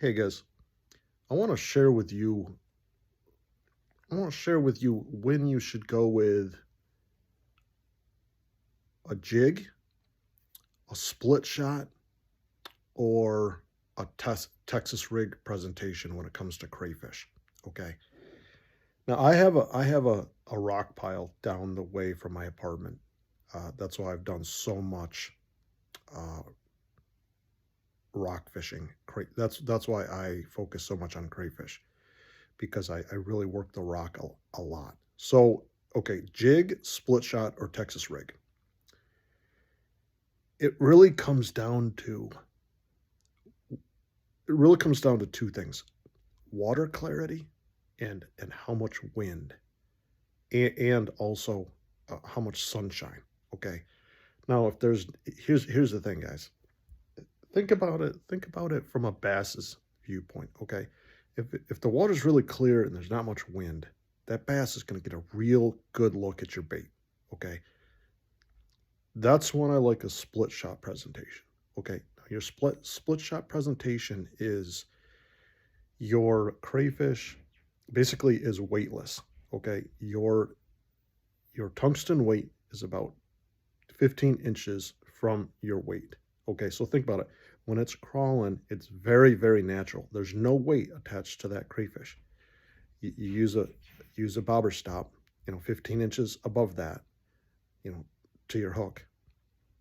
Hey guys, I want to share with you when you should go with a jig, a split shot, or a Texas rig presentation when it comes to crayfish. Okay. Now I have a rock pile down the way from my apartment. That's why I've done so much uh, rock fishing. That's why I focus so much on crayfish because I really work the rock a lot. So, okay, jig, split shot, or Texas rig. It really comes down to it really comes down to two things: water clarity and how much wind, and also how much sunshine. Okay. Now, if there's here's the thing, guys. Think about it. Think about it from a bass's viewpoint. Okay. If the water's really clear and there's not much wind, that bass is going to get a real good look at your bait. Okay. That's when I like a split shot presentation. Okay. Now your split shot presentation is your crayfish basically is weightless. Okay. Your tungsten weight is about 15 inches from your weight. Okay, so think about it. When it's crawling, it's very, very natural. There's no weight attached to that crayfish. You use a bobber stop, 15 inches above that, you know, to your hook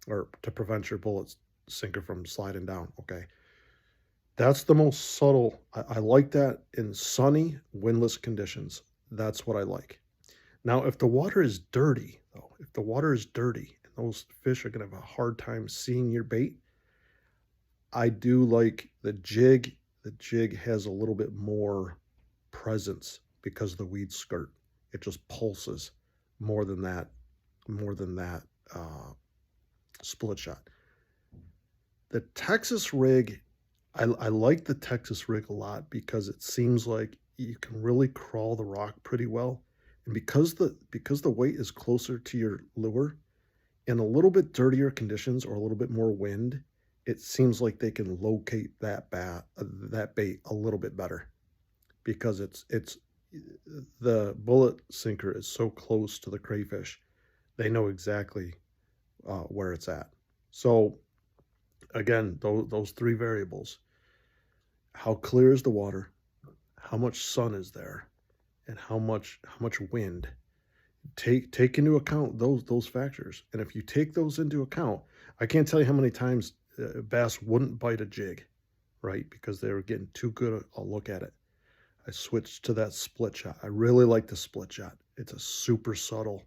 or to prevent your bullet sinker from sliding down. Okay, that's the most subtle. I like that in sunny, windless conditions. That's what I like. Now, if the water is dirty, though, if the water is dirty and those fish are going to have a hard time seeing your bait, I do like the jig. The jig has a little bit more presence because of the weed skirt. It just pulses more than that split shot. The Texas rig, I like the Texas rig a lot because it seems like you can really crawl the rock pretty well. And because the weight is closer to your lure, in a little bit dirtier conditions or a little bit more wind, it seems like they can locate that bait a little bit better because it's the bullet sinker is so close to the crayfish, they know exactly where it's at. So again, those three variables: how clear is the water, how much sun is there, and how much wind. Take into account those factors, and if you take those into account, I can't tell you how many times bass wouldn't bite a jig, right? Because they were getting too good a look at it. I switched to that split shot. I really like the split shot. It's a super subtle.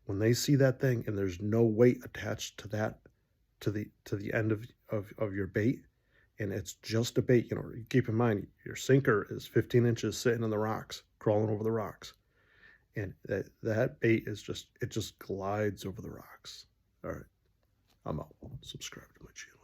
When they see that thing and there's no weight attached to that, to the end of your bait, and it's just a bait. Keep in mind your sinker is 15 inches sitting in the rocks, crawling over the rocks, and that bait it just glides over the rocks. All right, I'm out. Subscribe to my channel.